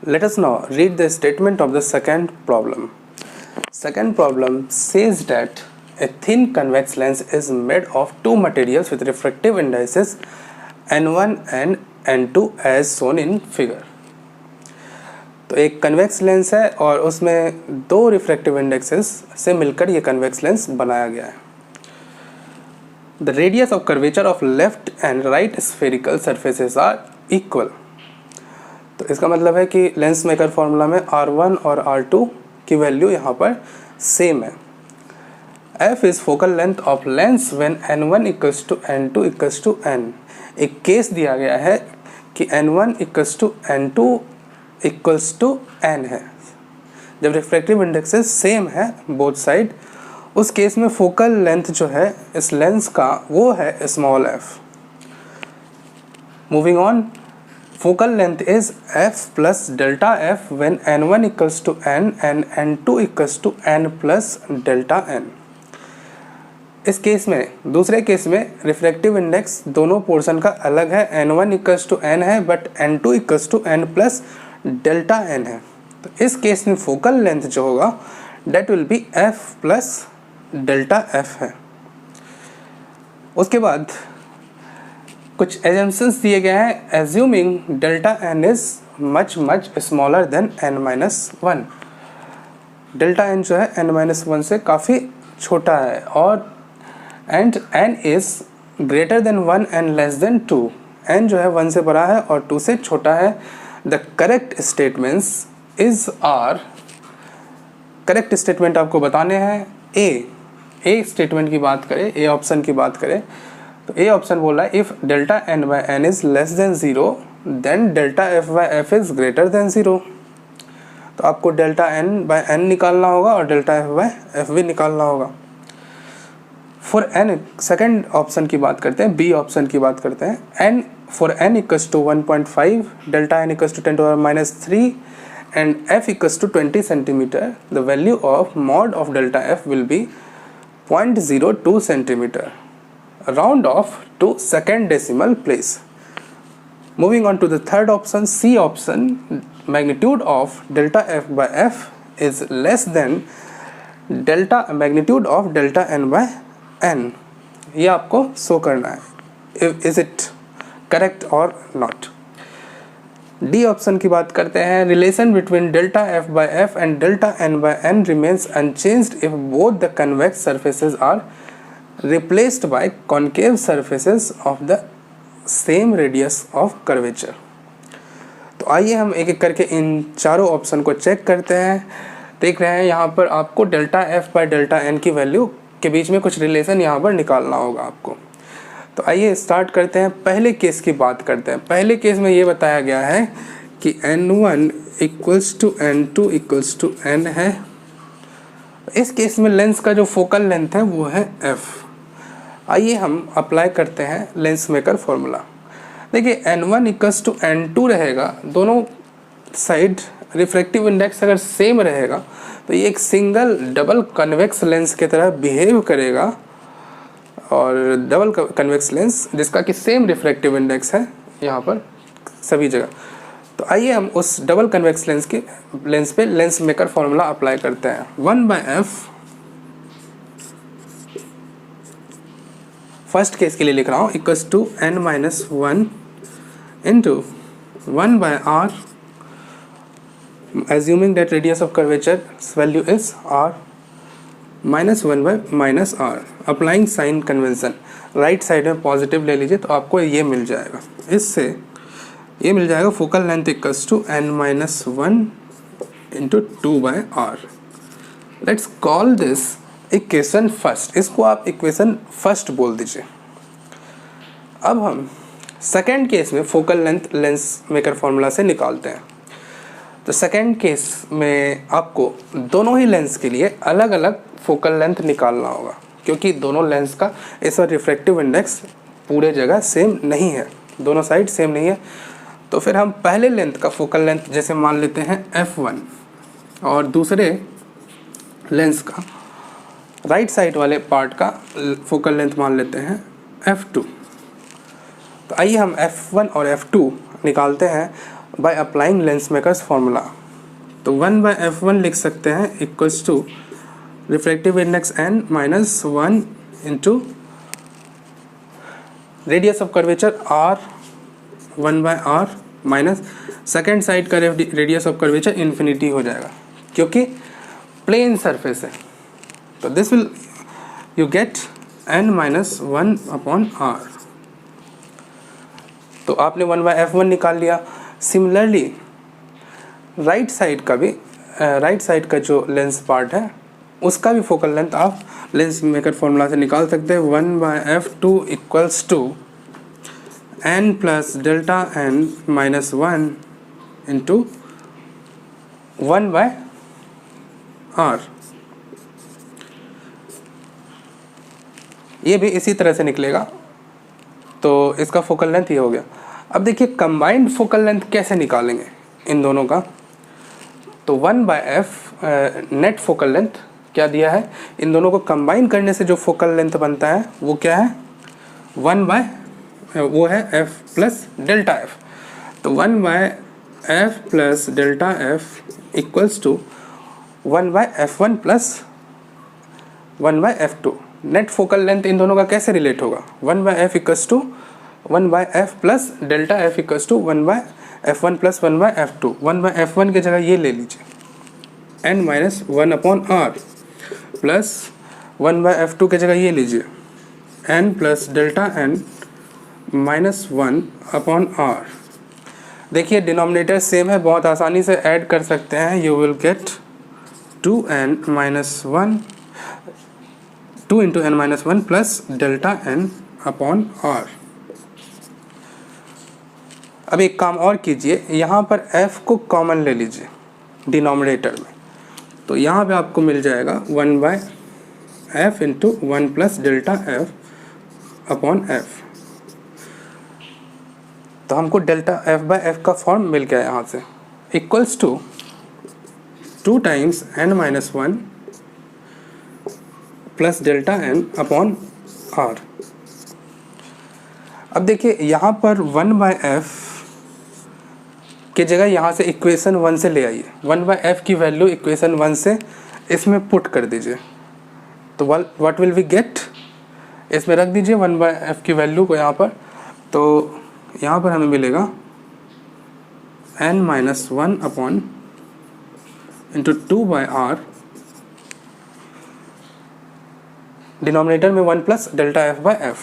Let us now read the statement of the second problem. Second problem says that a thin convex lens is made of two materials with refractive indices n1 and n2 as shown in figure. तो एक convex lens है और उसमें दो refractive indexes से मिलकर ये convex lens बनाया गया है. The radius of curvature of left and right spherical surfaces are equal. तो इसका मतलब है कि लेंस मेकर फॉर्मूला में R1 और R2 की वैल्यू यहाँ पर सेम है. F is focal length of lens when n1 equals to n2 equals to n. एक केस दिया गया है कि n1 equals to n2 equals to n है. जब रिफ्रैक्टिव इंडेक्सेस सेम है बोथ साइड, उस केस में फोकल लेंथ जो है इस लेंस का वो है small f. Moving on, focal length is f plus delta f when n1 equals to n and n2 equals to n plus delta n. इस केस में, दूसरे केस में रिफ्रैक्टिव इंडेक्स दोनों पोर्शन का अलग है. n1 इक्वल्स टू n है but n2 equals to n plus delta n है. तो इस केस में फोकल लेंथ जो होगा that will be f plus delta f है. उसके बाद कुछ एजम्पशंस दिए गए हैं. Assuming delta n is much smaller than n-1. Delta n जो है n-1 से काफ़ी छोटा है और and n is greater than 1 and less than 2. n जो है 1 से बड़ा है और 2 से छोटा है. The correct statements is are. Correct statement आपको बताने हैं. ए स्टेटमेंट की बात करें, ए ऑप्शन की बात करें तो ए ऑप्शन बोल रहा है if delta n by n is less than 0 then delta f by f is greater than 0. तो आपको डेल्टा n बाई n निकालना होगा और डेल्टा f बाई f भी निकालना होगा. फॉर n, सेकेंड ऑप्शन की बात करते हैं, बी ऑप्शन की बात करते हैं. n for n equals to 1.5, delta n equals to 10⁻³ and f equals to 20 centimetre. The value of mod of delta f will be 0.02 centimetre. Round off to second decimal place. Moving on to the third option, C option, magnitude of delta f by f is less than magnitude of delta n by n. ये आपको show करना है. Is it correct or not? D option की बात करते हैं. Relation between delta f by f and delta n by n remains unchanged if both the convex surfaces are replaced by concave surfaces of the same radius of curvature. तो आइए हम एक एक करके इन चारों ऑप्शन को चेक करते हैं. देख रहे हैं यहाँ पर आपको delta f by delta n की वैल्यू के बीच में कुछ रिलेशन यहाँ पर निकालना होगा आपको. तो आइए स्टार्ट करते हैं. पहले केस की बात करते हैं. पहले केस में ये बताया गया है कि n1 equals to n2 equals to n है. इस केस में लेंस का जो फोकल लेंथ है वो है f. आइए हम अप्लाई करते हैं लेंस मेकर फॉर्मूला. देखिए n1 इक्वल्स टू n2 रहेगा. दोनों साइड रिफ्रैक्टिव इंडेक्स अगर सेम रहेगा तो ये एक सिंगल डबल कन्वेक्स लेंस की तरह बिहेव करेगा. और डबल कन्वेक्स लेंस जिसका कि सेम रिफ्रैक्टिव इंडेक्स है यहाँ पर सभी जगह. तो आइए हम उस डबल कन्वेक्स लेंस पे लेंस मेकर फॉर्मूला अप्लाई करते हैं. 1/f फर्स्ट केस के लिए लिख रहा हूँ equals to n-1 into 1/r assuming that radius of curvature value is r -1/-r. Applying sign convention. Right side में पॉजिटिव ले लीजिए तो आपको ये मिल जाएगा. इससे ये मिल जाएगा focal length equals to n-1 into 2/r. Let's call this equation first. इसको आप इक्वेशन फर्स्ट बोल दीजिए. अब हम सेकेंड केस में focal length lens maker formula से निकालते हैं. तो सेकेंड केस में आपको दोनों ही लेंस के लिए अलग अलग फोकल लेंथ निकालना होगा क्योंकि दोनों लेंस का इस बार रिफ्रैक्टिव इंडेक्स पूरे जगह सेम नहीं है, दोनों साइड सेम नहीं है. तो फिर हम पहले लेंथ का फोकल लेंथ जैसे मान लेते हैं f1 और दूसरे लेंस का राइट साइड वाले पार्ट का फोकल लेंथ मान लेते हैं f2. तो आइए हम f1 और f2 निकालते हैं. By applying lens makers formula. तो 1/f1 लिख सकते हैं equals to refractive index n minus 1 into radius of curvature r 1/r minus second side का रेडियस ऑफ कर्वेचर इन्फिनिटी हो जाएगा क्योंकि प्लेन सरफेस है। तो this will you get n minus 1/r। तो आपने 1/f1 निकाल लिया। सिमिलरली राइट साइड का जो लेंस पार्ट है उसका भी फोकल लेंथ आप लेंस मेकर फॉर्मूला से निकाल सकते हैं। 1/f2 equals to n plus delta n minus 1 into 1/r। ये भी इसी तरह से निकलेगा। तो इसका फोकल लेंथ ये हो गया। अब देखिए कंबाइंड फोकल लेंथ कैसे निकालेंगे इन दोनों का। तो 1/f नेट फोकल लेंथ क्या दिया है, इन दोनों को कंबाइन करने से जो फोकल लेंथ बनता है वो क्या है, वो है f प्लस डेल्टा f। तो 1/f plus delta f equals to 1/f1 plus 1/f2। Net focal length इन दोनों का कैसे रिलेट होगा, 1/f equals to 1/f plus delta f equals to 1/f1 plus 1/f2। 1/f1 की जगह ये ले लीजिए n minus 1/r plus 1/f2 की जगह ये लीजिए n plus delta n minus 1/r। देखिए डिनोमिनेटर सेम है, बहुत आसानी से ऐड कर सकते हैं। You will get 2n minus 1 2 into n minus 1 plus delta n/r। अब एक काम और कीजिए, यहाँ पर f को कॉमन ले लीजिए डिनोमिनेटर में। तो यहाँ पे आपको मिल जाएगा 1/f into 1 plus delta f/f। तो हमको डेल्टा f/f का फॉर्म मिल गया यहाँ से, equals to 2 times n minus 1 plus delta n/r। अब देखिए यहाँ पर 1/f की जगह यहाँ से इक्वेशन 1 से ले आइए। 1/f की वैल्यू इक्वेशन 1 से इसमें पुट कर दीजिए। तो व्हाट विल वी गेट, इसमें रख दीजिए 1/f की वैल्यू को यहाँ पर। तो यहाँ पर हमें मिलेगा n minus 1 into 2/r, denominator में 1 plus delta f/f,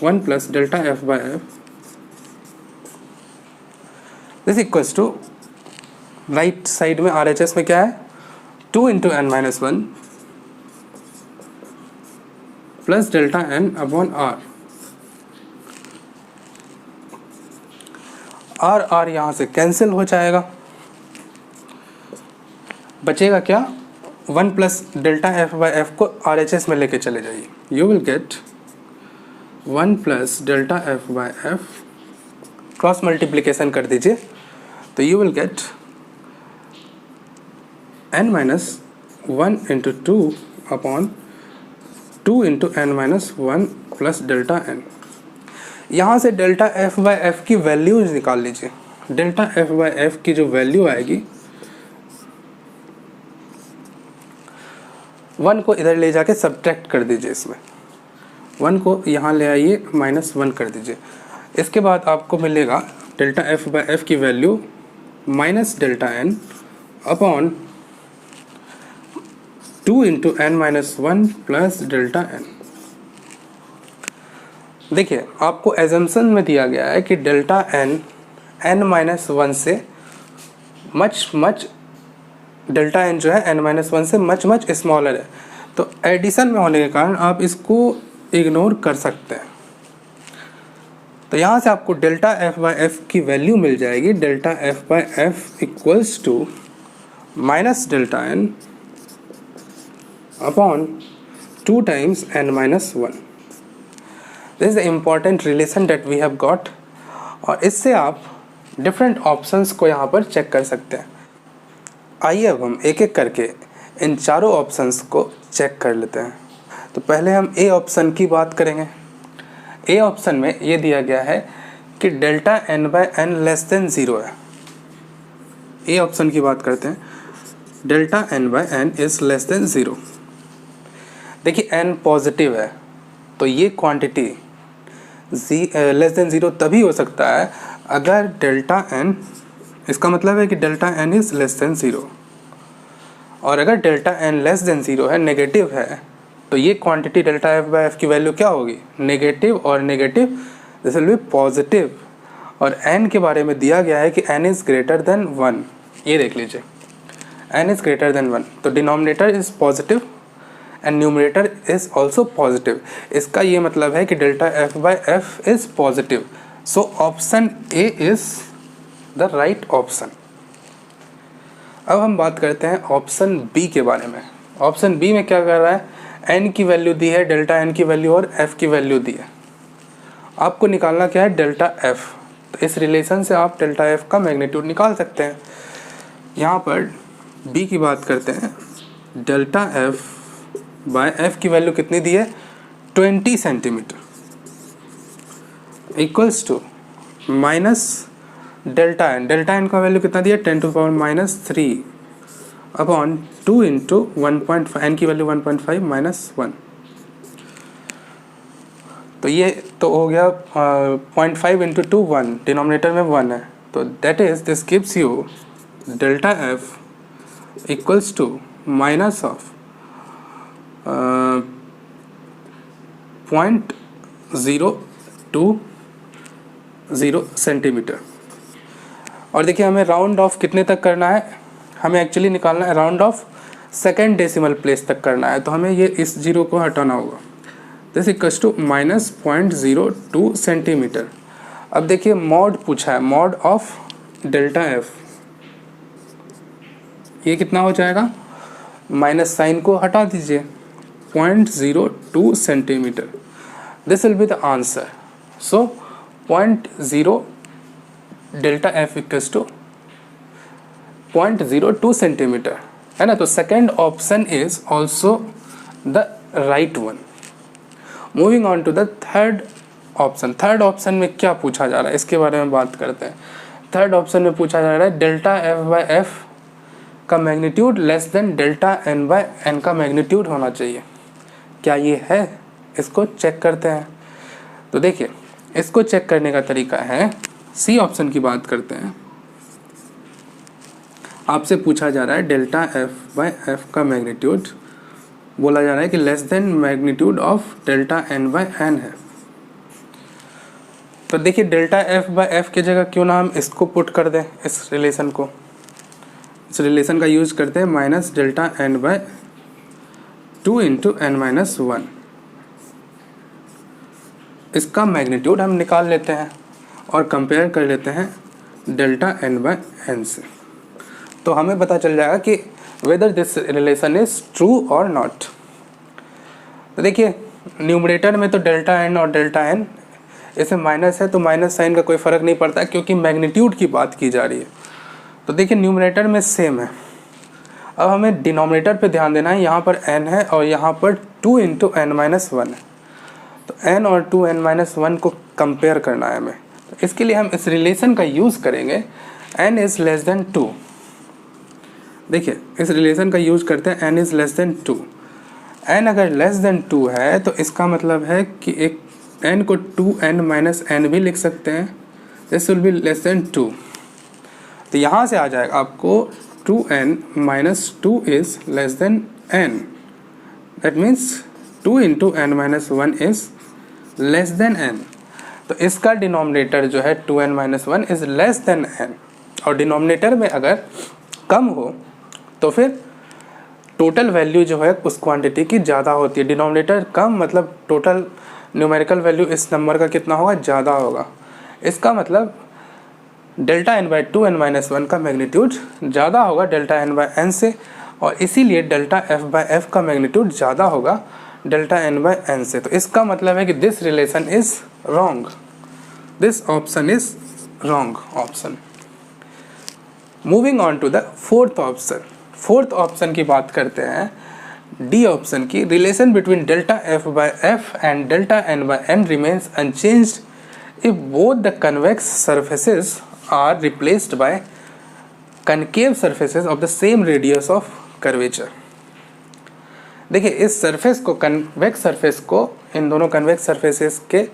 1 plus delta f/f this equals to right side में RHS में क्या है, 2 into n minus 1 plus delta n/r। r यहाँ से कैंसिल हो जाएगा, बचेगा क्या, 1 प्लस डेल्टा f/f को RHS में लेके चले जाइए। You will get 1 plus delta f/f, cross multiplication कर दीजिए। तो you will get n minus 1 into 2 into n minus 1 plus delta n। यहाँ से डेल्टा f/f की वैल्यूज निकाल लीजिए। डेल्टा f/f की जो वैल्यू आएगी, 1 को इधर ले जाके सब्ट्रैक्ट कर दीजिए, इसमें 1 को यहाँ ले आइए माइनस 1 कर दीजिए। इसके बाद आपको मिलेगा डेल्टा f/f की value minus delta n upon 2 into n minus 1 plus delta n। देखिए आपको एजम्पशन में दिया गया है कि डेल्टा n माइनस 1 से मच डेल्टा n जो है n माइनस 1 से मच स्मॉलर है। तो एडिशन में होने के कारण आप इसको इग्नोर कर सकते हैं। तो यहाँ से आपको डेल्टा f/f की वैल्यू मिल जाएगी, delta f/f equals to minus delta n upon 2 times n minus 1। This is the important relation that we have got. और इससे आप डिफरेंट ऑप्शंस को यहाँ पर चेक कर सकते हैं। आइए अब हम एक एक करके इन चारों ऑप्शंस को चेक कर लेते हैं। तो पहले हम ए ऑप्शन की बात करेंगे। ए ऑप्शन में ये दिया गया है कि delta n by n less than zero है। ए ऑप्शन की बात करते हैं, delta n by n is less than zero. देखिए एन पॉजिटिव है तो ये क्वांटिटी लेस देन ज़ीरो तभी हो सकता है अगर डेल्टा एन, इसका मतलब है कि delta n is less than zero, और अगर delta n less than zero है, नेगेटिव है, तो ये quantity delta f by f की वैल्यू क्या होगी, नेगेटिव, और negative this will be positive. और एन के बारे में दिया गया है कि n is greater than one, ये देख लीजिए n is greater than one, तो denominator is positive and numerator is also positive. इसका ये मतलब है कि delta f by f is positive. So option A is the right option. अब हम बात करते हैं ऑप्शन बी के बारे में। ऑप्शन बी में क्या कर रहा है, एन की वैल्यू दी है, डेल्टा एन की वैल्यू और एफ की वैल्यू दी है। आपको निकालना क्या है, डेल्टा एफ। तो इस रिलेशन से आप डेल्टा एफ का मैग्नीट्यूड निकाल सकते हैं। यहाँ पर बी की बात करते हैं, डेल्टा एफ बाय एफ की वैल्यू कितनी दी है, 20 centimetre equals to minus delta n का वैल्यू कितना दिया, 10⁻³ अपॉन 2 इंटू 1.5, एन की वैल्यू 1.5 माइनस 1, तो ये तो हो गया 0.5 इंटू 2 1, डिनोमिनेटर में 1 है, तो that is this gives you delta f equals to minus of 0.020 centimetre. और देखिए हमें राउंड ऑफ कितने तक करना है, हमें एक्चुअली निकालना है round of second decimal place तक करना है, तो हमें ये इस जीरो को हटाना होगा। This equals to minus 0.02 centimetre. अब देखिए मॉड पूछा है, मॉड ऑफ डेल्टा एफ, ये कितना हो जाएगा, माइनस साइन को हटा दीजिए, 0.02 centimetre. This will be the answer. So 0.0 delta f equals to 0.02 centimetre, है ना। तो second option is also the right one. Moving on to the third option. Third option में क्या पूछा जा रहा है, इसके बारे में बात करते हैं। थर्ड ऑप्शन में पूछा जा रहा है डेल्टा एफ बाय एफ का magnitude less than delta n by n का मैग्नीट्यूड होना चाहिए। क्या ये है, इसको चेक करते हैं। तो देखिए इसको चेक करने का तरीका है, सी ऑप्शन की बात करते हैं। आपसे पूछा जा रहा है डेल्टा एफ बाय एफ का मैग्नीट्यूड, बोला जा रहा है कि less than magnitude of delta n by n है। तो देखिए डेल्टा एफ बाय एफ की जगह क्यों ना हम इसको पुट कर दें, इस रिलेशन को, इस रिलेशन का यूज करते हैं, minus delta n by 2 into n minus 1। इसका मैग्नीट्यूड हम निकाल लेते हैं और कंपेयर कर लेते हैं डेल्टा एन बाय एन से, तो हमें पता चल जाएगा कि whether this relation is true और नॉट। तो देखिए न्यूमरेटर में तो डेल्टा एन और डेल्टा एन, इसमें माइनस है तो माइनस साइन का कोई फ़र्क नहीं पड़ता क्योंकि मैग्नीट्यूड की बात की जा रही है। तो देखिए न्यूमरेटर में सेम है। अब हमें डिनोमिनेटर पे ध्यान देना है, यहाँ पर n है और यहाँ पर 2 इंटू एन माइनस 1 है, तो n और 2n माइनस 1 को कंपेयर करना है हमें। तो इसके लिए हम इस रिलेशन का यूज़ करेंगे, n इज़ लेस देन 2। देखिए इस रिलेशन का यूज़ करते हैं, n is less than 2। n अगर लेस देन 2 है तो इसका मतलब है कि एक n को 2n माइनस n भी लिख सकते हैं, this will be less than 2। तो यहाँ से आ जाएगा आपको 2n minus 2 is less than n, that means 2 into n minus 1 is less than n। तो इसका डिनोमिनेटर जो है 2n minus 1 is less than n, और डिनोमिनेटर में अगर कम हो तो फिर टोटल वैल्यू जो है उस क्वांटिटी की ज़्यादा होती है। डिनोमिनेटर कम मतलब टोटल न्यूमेरिकल वैल्यू इस नंबर का कितना होगा, ज़्यादा होगा। इसका मतलब delta n by 2n minus 1 का मैग्नीट्यूड ज़्यादा होगा डेल्टा एन बाई एन से, और इसीलिए डेल्टा एफ बाई एफ का मैग्नीट्यूड ज़्यादा होगा डेल्टा एन बाई एन से। तो इसका मतलब है कि this relation is wrong, this option is wrong option. Moving on to the fourth option. Fourth option की बात करते हैं, डी ऑप्शन की। Relation between delta f by f and delta n by n remains unchanged if both the convex surfaces are replaced by concave surfaces of the same radius of curvature। देखिए इस surface को, convex surface को, इन दोनों convex surfaces के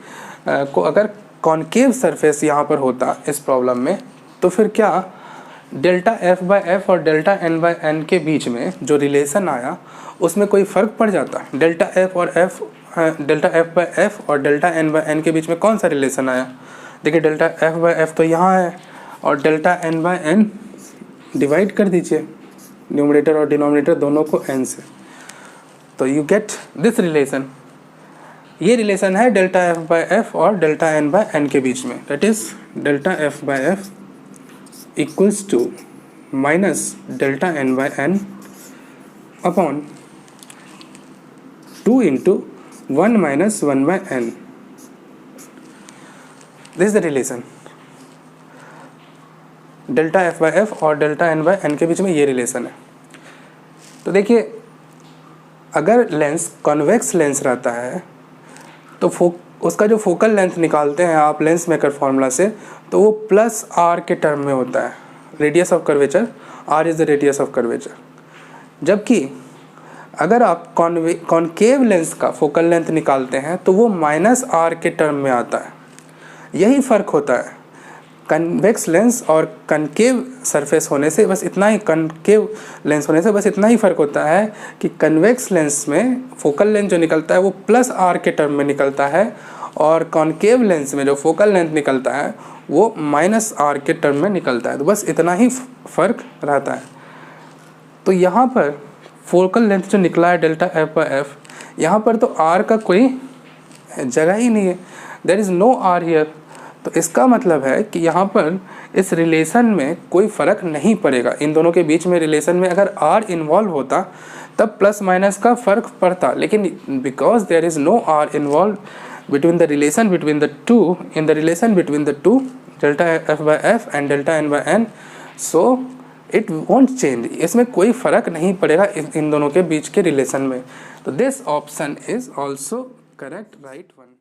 को अगर concave surface यहाँ पर होता इस प्रॉब्लम में, तो फिर क्या डेल्टा एफ बाई एफ और डेल्टा एन बाई एन के बीच में जो रिलेशन आया उसमें कोई फ़र्क पड़ जाता? डेल्टा एफ बाई एफ और डेल्टा एन बाई एन के बीच में कौन सा रिलेशन आया? देखिए डेल्टा एफ बाई एफ तो यहाँ है और delta n by n divide कर दीजिए न्यूमरेटर और डिनोमिनेटर दोनों को n से, तो यू गेट दिस रिलेशन। ये रिलेशन है डेल्टा एफ बाई एफ और डेल्टा एन बाई एन के बीच में, that is delta f by f equals to minus delta n by n upon 2 into 1 minus 1 by n. This is the relation, delta f by f और delta n by n के बीच में ये relation है। तो देखिए अगर lens convex lens रहता है तो उसका जो फोकल लेंथ निकालते हैं आप लेंस मेकर फॉर्मूला से, तो वो प्लस आर के टर्म में होता है। Radius of curvature, r is the radius of curvature. जबकि अगर आप कॉन्केव लेंस का फोकल लेंथ निकालते हैं तो वो माइनस आर के टर्म में आता है। यही फ़र्क होता है कन्वेक्स लेंस और कनकेव सरफेस होने से, बस इतना ही, कनकेव लेंस होने से बस इतना ही फ़र्क होता है कि कन्वेक्स लेंस में फोकल लेंथ जो निकलता है वो प्लस आर के टर्म में निकलता है और कॉन्केव लेंस में जो फोकल लेंथ निकलता है वो माइनस आर के टर्म में निकलता है। तो बस इतना ही फ़र्क रहता है। तो यहाँ पर फोकल लेंथ जो निकला है डेल्टा एफ बाई एफ, यहाँ पर तो आर का कोई जगह ही नहीं है, there is no r here. तो इसका मतलब है कि यहाँ पर इस रिलेशन में कोई फ़र्क नहीं पड़ेगा। इन दोनों के बीच में रिलेशन में अगर आर इन्वॉल्व होता तब प्लस माइनस का फ़र्क पड़ता, लेकिन because there is no r involve between the relation between the two, in the relation between the two delta f by f and delta n by n, so it won't change. इसमें कोई फ़र्क नहीं पड़ेगा इन दोनों के बीच के relation में। तो this option is also correct, right one.